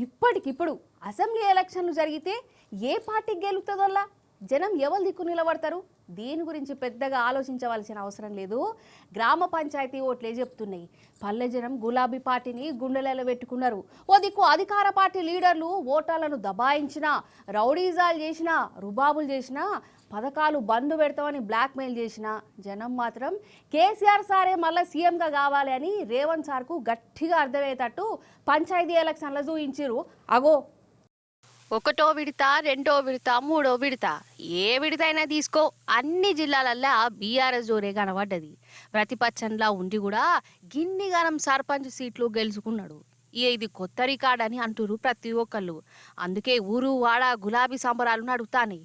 ఇప్పటికిప్పుడు అసెంబ్లీ ఎలక్షన్లు జరిగితే ఏ పార్టీ గెలుస్తుందోలా జనం ఎవరు దిక్కు నిలబడతారు? దీని గురించి పెద్దగా ఆలోచించవలసిన అవసరం లేదు. గ్రామ పంచాయతీ ఓట్లే చెప్తున్నాయి. పల్లె జనం గులాబీ పార్టీని గుండెలలో పెట్టుకున్నారు. ఓ దిక్కు అధికార పార్టీ లీడర్లు ఓటర్లను దబాయించినా, రౌడీజాలు చేసినా, రుబాబులు చేసినా, పథకాలు బంద్ పెడతామని బ్లాక్మెయిల్ చేసిన జనం మాత్రం కేసీఆర్ సారే మళ్ళీ సీఎంగా కావాలి అని రేవంత్ సార్కు గట్టిగా అర్థమయ్యేటట్టు పంచాయతీ ఎలక్షన్లు చూయించారు. అగో ఒకటో విడత, రెండో విడత, మూడో విడత, ఏ విడత అయినా తీసుకో అన్ని జిల్లాలల్లా బీఆర్ఎస్ జోరే కనబడ్డది. ప్రతిపక్షంలా ఉండి కూడా గిన్నిగానం సర్పంచ్ సీట్లు గెలుచుకున్నాడు. ఇది కొత్త రికార్డ్ అని అంటురు ప్రతి ఒక్కళ్ళు. అందుకే ఊరు వాడ గులాబీ సంబరాలు నడుగుతానే.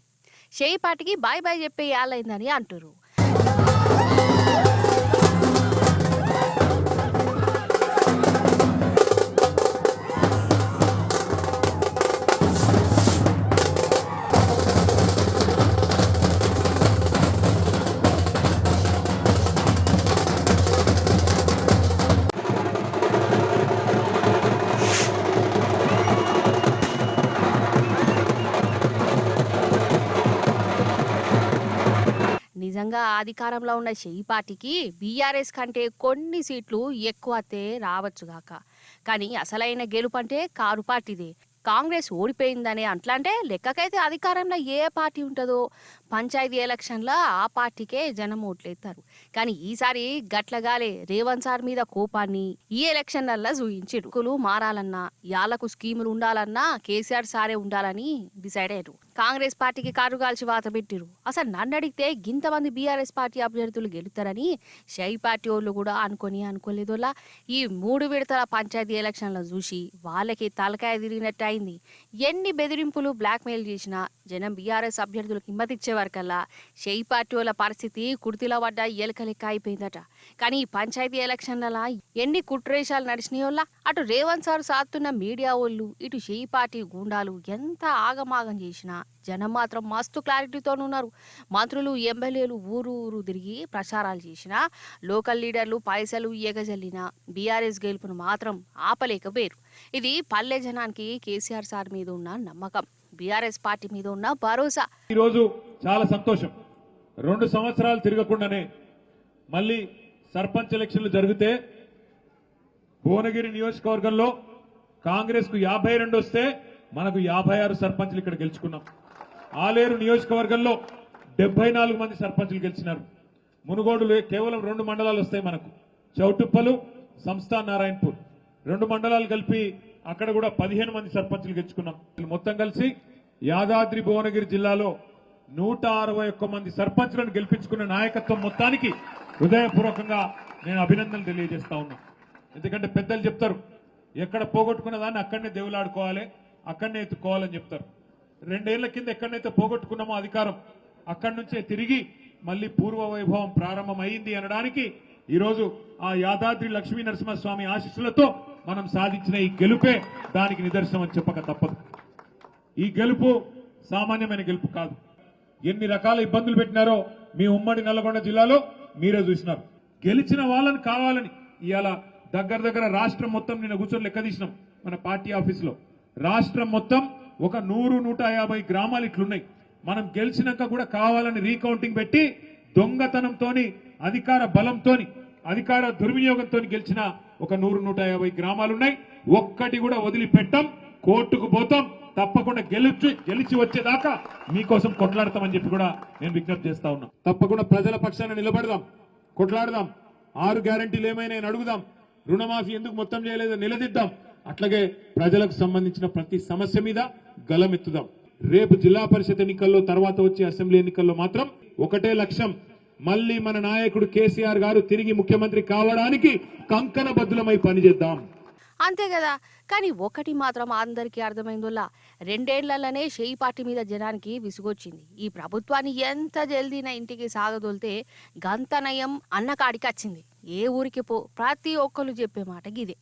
షేయి పార్టీకి బాయ్ బాయ్ చెప్పే యాలైందని అంటురు. నిజంగా అధికారంలో ఉన్న షేయి పార్టీకి బీఆర్ఎస్ కంటే కొన్ని సీట్లు ఎక్కువతే రావచ్చుగాక, కానీ అసలైన గెలుపు అంటే కారు పార్టీదే. కాంగ్రెస్ ఓడిపోయిందనే అట్లంటే లెక్కకైతే అధికారంలో ఏ పార్టీ ఉంటుందో పంచాయతీ ఎలక్షన్లో ఆ పార్టీకే జనం ఓట్లేస్తారు. కానీ ఈసారి గట్లగాలే రేవంత్ సార్ మీద కోపాన్ని ఈ ఎలక్షన్లల్లో చూయించిరు. మారాలన్నా, యాళ్లకు స్కీములు ఉండాలన్నా కేసీఆర్ సారే ఉండాలని డిసైడ్ అయ్యారు. కాంగ్రెస్ పార్టీకి కారు కాల్చి వాత పెట్టిరు. అసలు నన్ను అడిగితే గింతమంది బీఆర్ఎస్ పార్టీ అభ్యర్థులు గెలుతారని షై పార్టీ వాళ్ళు కూడా అనుకోలేదోలా. ఈ 3 విడతల పంచాయతీ ఎలక్షన్లు చూసి వాళ్ళకి తలకాయ తిరిగినట్టు అయింది. ఎన్ని బెదిరింపులు బ్లాక్మెయిల్ చేసినా జనం బీఆర్ఎస్ అభ్యర్థులకు హిమ్మతిచ్చే వరకల్లా షై పార్టీ వాళ్ళ పరిస్థితి కుర్తిలో పడ్డ ఎలక లెక్క అయిపోయిందట. కానీ ఈ పంచాయతీ ఎలక్షన్ల ఎన్ని కుట్రేషాలు నడిచినాయోళ్ళ అటు రేవంత్ సార్ సాతున్న మీడియా వాళ్ళు, ఇటు షై పార్టీ గూండాలు ఎంత ఆగమాగం చేసినా జనం మాత్రం మస్తు క్లారిటీతో ఉన్నారు. మంత్రులు, ఎమ్మెల్యేలు ఊరు ఊరు తిరిగి ప్రచారాలు చేసినా, లోకల్ లీడర్లు పైసలు ఎగజల్లినా బీఆర్ఎస్ గెలుపును మాత్రం ఆపలేకపోయారు. ఇది పల్లె జనానికి కేసీఆర్ సార్ మీద ఉన్న నమ్మకం, బీఆర్ఎస్ పార్టీ మీద ఉన్న భరోసా. ఈరోజు చాలా సంతోషం. 2 సంవత్సరాలు తిరగకుండానే మళ్ళీ సర్పంచ్ ఎలక్షన్లు జరిగితే భువనగిరి నియోజకవర్గంలో కాంగ్రెస్ కు 52 వస్తే మనకు 56 సర్పంచ్లు ఇక్కడ గెలుచుకున్నాం. ఆలేరు నియోజకవర్గంలో 74 మంది సర్పంచ్లు గెలిచినారు. మునుగోడులో కేవలం 2 మండలాలు వస్తాయి మనకు, చౌటుప్పలు, సంస్థాన్ నారాయణపూర్ 2 మండలాలు కలిపి అక్కడ కూడా 15 మంది సర్పంచ్లు గెలుచుకున్నాం. మొత్తం కలిసి యాదాద్రి భువనగిరి జిల్లాలో 161 మంది సర్పంచ్లను గెలిపించుకున్న నాయకత్వం మొత్తానికి హృదయపూర్వకంగా నేను అభినందనలు తెలియజేస్తా ఉన్నా. ఎందుకంటే పెద్దలు చెప్తారు, ఎక్కడ పోగొట్టుకున్న దాన్ని అక్కడనే దేవులాడుకోవాలి, అక్కడనే ఎత్తుకోవాలని చెప్తారు. 2 ఏళ్ల కింద ఎక్కడనైతే పోగొట్టుకున్నామో అధికారం, అక్కడి నుంచే తిరిగి మళ్ళీ పూర్వ వైభవం ప్రారంభమైంది అనడానికి ఈరోజు ఆ యాదాద్రి లక్ష్మీ నరసింహస్వామి ఆశీస్సులతో మనం సాధించిన ఈ గెలుపే దానికి నిదర్శనం అని చెప్పక తప్పదు. ఈ గెలుపు సామాన్యమైన గెలుపు కాదు. ఎన్ని రకాల ఇబ్బందులు పెట్టినారో మీ ఉమ్మడి నల్లగొండ జిల్లాలో మీరే చూసినారు. గెలిచిన వాళ్ళని కావాలని ఇవాళ దగ్గర రాష్ట్రం మొత్తం నిన్న కూర్చొని లెక్క తీసినాం మన పార్టీ ఆఫీసులో. రాష్ట్రం మొత్తం ఒక 100-150 గ్రామాలు ఇట్లున్నాయి. మనం గెలిచినాక కూడా కావాలని రీకౌంటింగ్ పెట్టి దొంగతనంతోని, అధికార బలంతోని, అధికార దుర్వినియోగంతో గెలిచిన ఒక 100-150 గ్రామాలున్నాయి. ఒక్కటి కూడా వదిలిపెట్టాం, కోర్టుకు పోతాం, తప్పకుండా గెలిచి వచ్చేదాకా మీకోసం కొట్లాడతామని చెప్పి కూడా నేను విజ్ఞప్తి చేస్తా ఉన్నా. తప్పకుండా ప్రజల పక్షాన నిలబడదాం, కొట్లాడదాం. 6 గ్యారంటీలు ఏమైనా అడుగుదాం, రుణమాఫీ ఎందుకు మొత్తం చేయలేదో నిలదీద్దాం. అట్లాగే ప్రజలకు సంబంధించిన ప్రతి సమస్య మీద గలమెత్తుదాం. రేపు జిల్లా పరిషత్ ఎన్నికల్లో, తర్వాత వచ్చే అసెంబ్లీ ఎన్నికల్లో మాత్రం ఒకటే లక్ష్యం, మళ్ళీ మన నాయకుడు కేసీఆర్ గారు తిరిగి ముఖ్యమంత్రి కావడానికి కంకణబద్ధులమై పనిచేద్దాం. అంతే కదా. కానీ ఒకటి మాత్రం అందరికీ అర్థమైందోలా, 2 ఏళ్లలోనే షేయి పార్టీ మీద జనానికి విసుగొచ్చింది. ఈ ప్రభుత్వాన్ని ఎంత జల్దీన ఇంటికి సాగదోలితే గంతనయం అన్న కాడికి వచ్చింది. ఏ ఊరికి పో ప్రతి ఒక్కరు చెప్పే మాట గిదే.